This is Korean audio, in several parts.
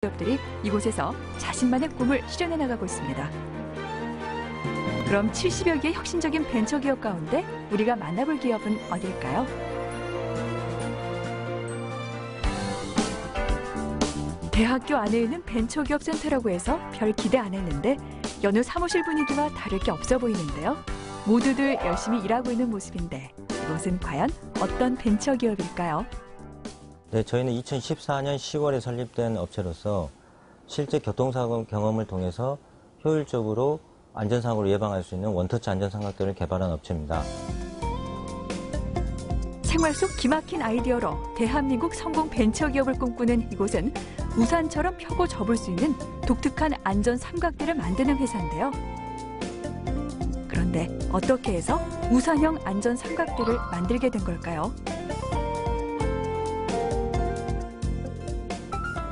기업들이 이곳에서 자신만의 꿈을 실현해 나가고 있습니다. 그럼 70여 개의 혁신적인 벤처기업 가운데 우리가 만나볼 기업은 어딜까요? 대학교 안에 있는 벤처기업 센터라고 해서 별 기대 안 했는데 여느 사무실 분위기와 다를 게 없어 보이는데요. 모두들 열심히 일하고 있는 모습인데 이곳은 과연 어떤 벤처기업일까요? 네, 저희는 2014년 10월에 설립된 업체로서 실제 교통사고 경험을 통해서 효율적으로 안전사고를 예방할 수 있는 원터치 안전삼각대를 개발한 업체입니다. 생활 속 기막힌 아이디어로 대한민국 성공 벤처기업을 꿈꾸는 이곳은 우산처럼 펴고 접을 수 있는 독특한 안전 삼각대를 만드는 회사인데요. 그런데 어떻게 해서 우산형 안전 삼각대를 만들게 된 걸까요?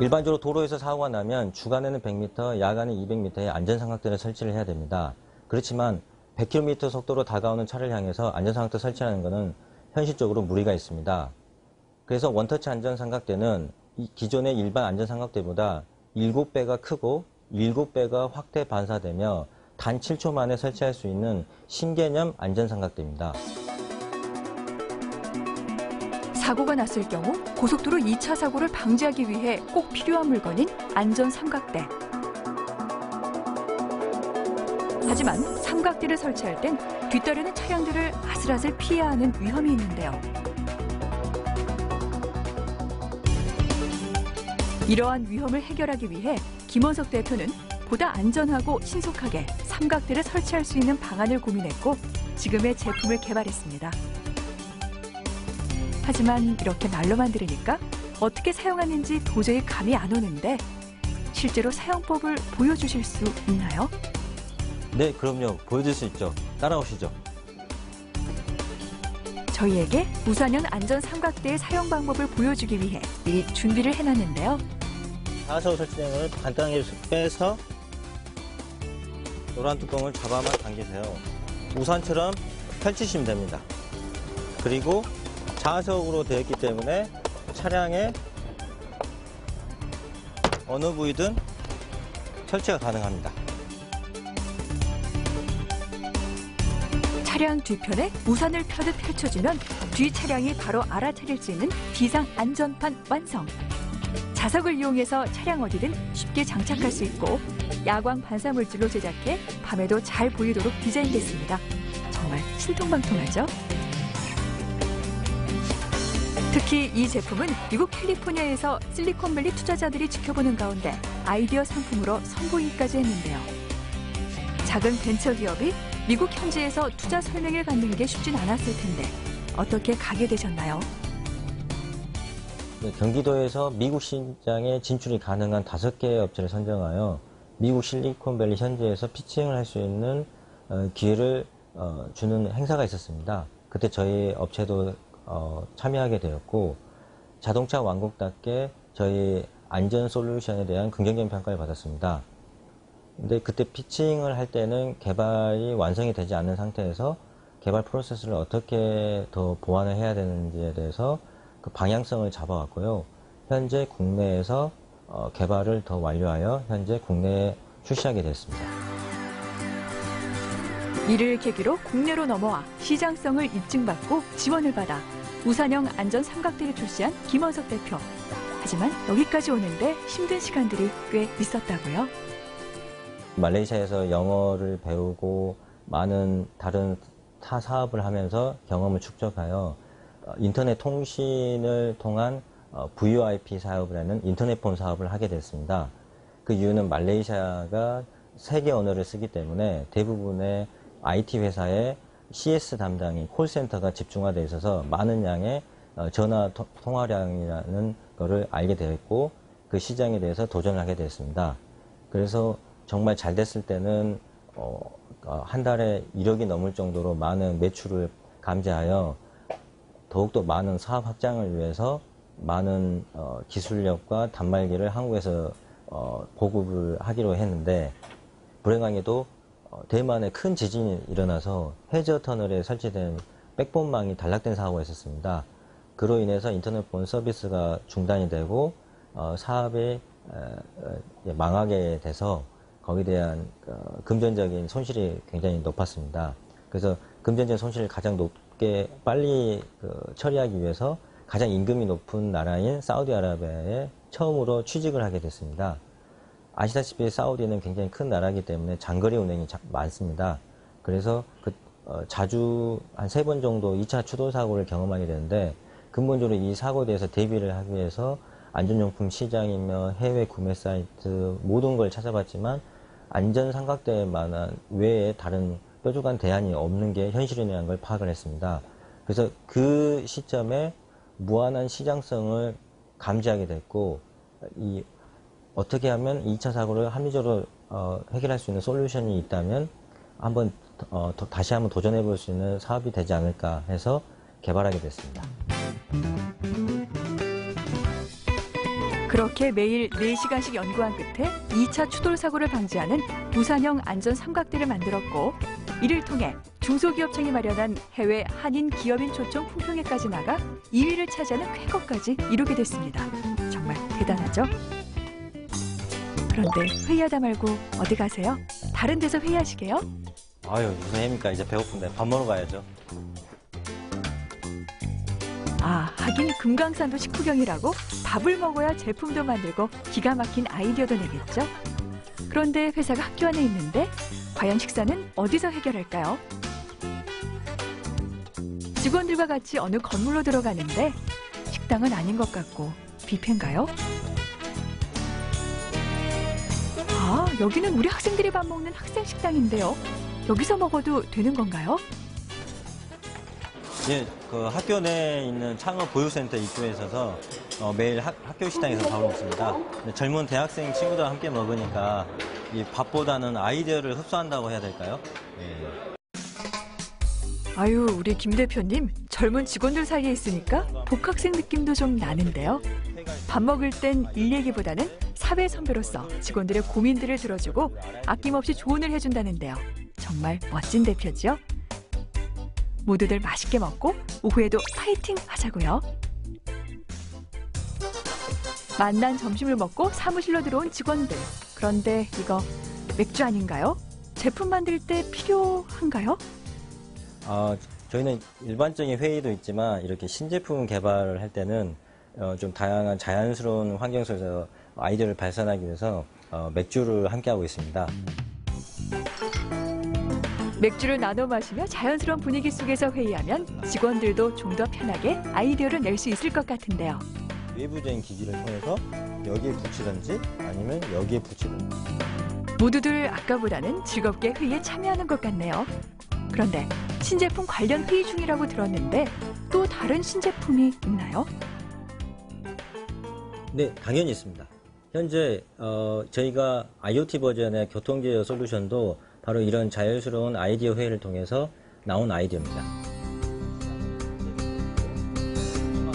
일반적으로 도로에서 사고가 나면 주간에는 100m, 야간에 200m의 안전삼각대를 설치를 해야 됩니다. 그렇지만 100km 속도로 다가오는 차를 향해서 안전삼각대 설치하는 것은 현실적으로 무리가 있습니다. 그래서 원터치 안전삼각대는 기존의 일반 안전삼각대보다 7배가 크고 7배가 확대 반사되며 단 7초 만에 설치할 수 있는 신개념 안전삼각대입니다. 사고가 났을 경우 고속도로 2차 사고를 방지하기 위해 꼭 필요한 물건인 안전 삼각대. 하지만 삼각대를 설치할 땐 뒤따르는 차량들을 아슬아슬 피해야 하는 위험이 있는데요. 이러한 위험을 해결하기 위해 김원석 대표는 보다 안전하고 신속하게 삼각대를 설치할 수 있는 방안을 고민했고 지금의 제품을 개발했습니다. 하지만 이렇게 말로만 들으니까 어떻게 사용하는지 도저히 감이 안 오는데 실제로 사용법을 보여주실 수 있나요? 네, 그럼요. 보여줄 수 있죠. 따라오시죠. 저희에게 우산형 안전 삼각대의 사용 방법을 보여주기 위해 미리 준비를 해놨는데요. 사서 설치등을 간단하게 빼서 노란 뚜껑을 잡아만 당기세요. 우산처럼 펼치시면 됩니다. 그리고 자석으로 되어 있기 때문에 차량의 어느 부위든 설치가 가능합니다. 차량 뒤편에 우산을 펴듯 펼쳐주면 뒤 차량이 바로 알아차릴 수 있는 비상 안전판 완성. 자석을 이용해서 차량 어디든 쉽게 장착할 수 있고 야광 반사 물질로 제작해 밤에도 잘 보이도록 디자인됐습니다. 정말 신통방통하죠? 특히 이 제품은 미국 캘리포니아에서 실리콘밸리 투자자들이 지켜보는 가운데 아이디어 상품으로 선보이기까지 했는데요. 작은 벤처기업이 미국 현지에서 투자 설명을 받는 게 쉽진 않았을 텐데 어떻게 가게 되셨나요? 네, 경기도에서 미국 시장에 진출이 가능한 5개의 업체를 선정하여 미국 실리콘밸리 현지에서 피칭을 할 수 있는 기회를 주는 행사가 있었습니다. 그때 저희 업체도 참여하게 되었고 자동차 왕국답게 저희 안전 솔루션에 대한 긍정적인 평가를 받았습니다. 근데 그때 피칭을 할 때는 개발이 완성이 되지 않은 상태에서 개발 프로세스를 어떻게 더 보완을 해야 되는지에 대해서 그 방향성을 잡아왔고요. 현재 국내에서 개발을 더 완료하여 현재 국내에 출시하게 됐습니다. 이를 계기로 국내로 넘어와 시장성을 입증받고 지원을 받아 우산형 안전 삼각대를 출시한 김원석 대표. 하지만 여기까지 오는데 힘든 시간들이 꽤 있었다고요. 말레이시아에서 영어를 배우고 많은 다른 타 사업을 하면서 경험을 축적하여 인터넷 통신을 통한 VoIP 사업을 하는 인터넷폰 사업을 하게 됐습니다. 그 이유는 말레이시아가 세계 언어를 쓰기 때문에 대부분의 IT 회사의 CS 담당인 콜센터가 집중화되어 있어서 많은 양의 전화 통화량이라는 것을 알게 되었고 그 시장에 대해서 도전을 하게 됐습니다. 그래서 정말 잘 됐을 때는 한 달에 1억이 넘을 정도로 많은 매출을 감지하여 더욱더 많은 사업 확장을 위해서 많은 기술력과 단말기를 한국에서 보급을 하기로 했는데 불행하게도 대만에 큰 지진이 일어나서 해저 터널에 설치된 백본망이 단락된 사고가 있었습니다. 그로 인해서 인터넷폰 서비스가 중단이 되고 사업이 이제 망하게 돼서 거기에 대한 금전적인 손실이 굉장히 높았습니다. 그래서 금전적인 손실을 가장 높게 빨리 처리하기 위해서 가장 임금이 높은 나라인 사우디아라비아에 처음으로 취직을 하게 됐습니다. 아시다시피 사우디는 굉장히 큰 나라이기 때문에 장거리 운행이 많습니다. 그래서 자주 한 3번 정도 2차 추돌 사고를 경험하게 되는데, 근본적으로 이 사고에 대해서 대비를 하기 위해서 안전용품 시장이며 해외 구매 사이트 모든 걸 찾아봤지만 안전삼각대만한 외에 다른 뾰족한 대안이 없는 게 현실이라는 걸 파악을 했습니다. 그래서 그 시점에 무한한 시장성을 감지하게 됐고, 어떻게 하면 2차 사고를 합리적으로 해결할 수 있는 솔루션이 있다면 다시 한번 도전해 볼 수 있는 사업이 되지 않을까 해서 개발하게 됐습니다. 그렇게 매일 4시간씩 연구한 끝에 2차 추돌 사고를 방지하는 부산형 안전 삼각대를 만들었고, 이를 통해 중소기업청이 마련한 해외 한인 기업인 초청 품평회까지 나가 2위를 차지하는 쾌거까지 이루게 됐습니다. 정말 대단하죠? 그런데 회의하다 말고 어디 가세요? 다른 데서 회의하시게요? 아유, 무슨 회입니까? 이제 배고픈데 밥 먹으러 가야죠. 하긴 금강산도 식후경이라고 밥을 먹어야 제품도 만들고 기가 막힌 아이디어도 내겠죠? 그런데 회사가 학교 안에 있는데 과연 식사는 어디서 해결할까요? 직원들과 같이 어느 건물로 들어가는데 식당은 아닌 것 같고 뷔페인가요? 여기는 우리 학생들이 밥 먹는 학생 식당인데요. 여기서 먹어도 되는 건가요? 예, 학교 내에 있는 창업 보육센터 입구에 있어서 매일 학교 식당에서 밥을 먹습니다. 젊은 대학생 친구들과 함께 먹으니까 이 밥보다는 아이디어를 흡수한다고 해야 될까요? 예. 아유, 우리 김 대표님 젊은 직원들 사이에 있으니까 복학생 느낌도 좀 나는데요. 밥 먹을 땐 일 얘기보다는 사회 선배로서 직원들의 고민들을 들어주고 아낌없이 조언을 해준다는데요. 정말 멋진 대표죠? 모두들 맛있게 먹고 오후에도 파이팅 하자고요. 만난 점심을 먹고 사무실로 들어온 직원들. 그런데 이거 맥주 아닌가요? 제품 만들 때 필요한가요? 저희는 일반적인 회의도 있지만 이렇게 신제품 개발을 할 때는 좀 다양한 자연스러운 환경 속에서 아이디어를 발산하기 위해서 맥주를 함께하고 있습니다. 맥주를 나눠 마시며 자연스러운 분위기 속에서 회의하면 직원들도 좀 더 편하게 아이디어를 낼 수 있을 것 같은데요. 외부적인 기기를 통해서 여기에 붙이든지 아니면 여기에 붙이든지. 모두들 아까보다는 즐겁게 회의에 참여하는 것 같네요. 그런데 신제품 관련 회의 중이라고 들었는데 또 다른 신제품이 있나요? 네, 당연히 있습니다. 현재 저희가 IoT 버전의 교통제어 솔루션도 바로 이런 자연스러운 아이디어 회의를 통해서 나온 아이디어입니다.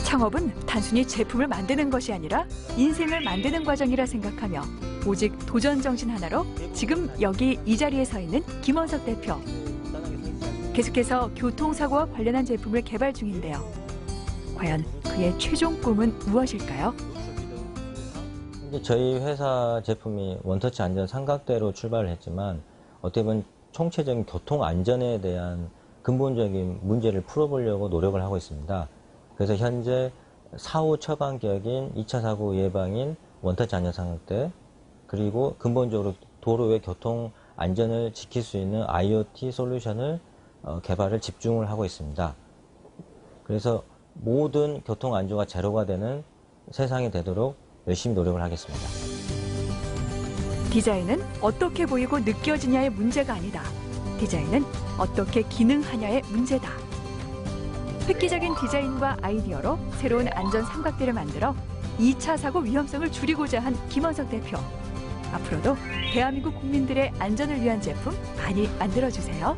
창업은 단순히 제품을 만드는 것이 아니라 인생을 만드는 과정이라 생각하며 오직 도전 정신 하나로 지금 여기 이 자리에 서 있는 김원석 대표. 계속해서 교통사고와 관련한 제품을 개발 중인데요. 과연 그의 최종 꿈은 무엇일까요? 저희 회사 제품이 원터치 안전 삼각대로 출발을 했지만 어떻게 보면 총체적인 교통 안전에 대한 근본적인 문제를 풀어보려고 노력을 하고 있습니다. 그래서 현재 사후 처방격인 2차 사고 예방인 원터치 안전 삼각대, 그리고 근본적으로 도로의 교통 안전을 지킬 수 있는 IoT 솔루션을 개발을 집중을 하고 있습니다. 그래서 모든 교통 안전과 제로가 되는 세상이 되도록 열심히 노력을 하겠습니다. 디자인은 어떻게 보이고 느껴지냐의 문제가 아니다. 디자인은 어떻게 기능하냐의 문제다. 획기적인 디자인과 아이디어로 새로운 안전 삼각대를 만들어 2차 사고 위험성을 줄이고자 한 김원석 대표. 앞으로도 대한민국 국민들의 안전을 위한 제품 많이 만들어주세요.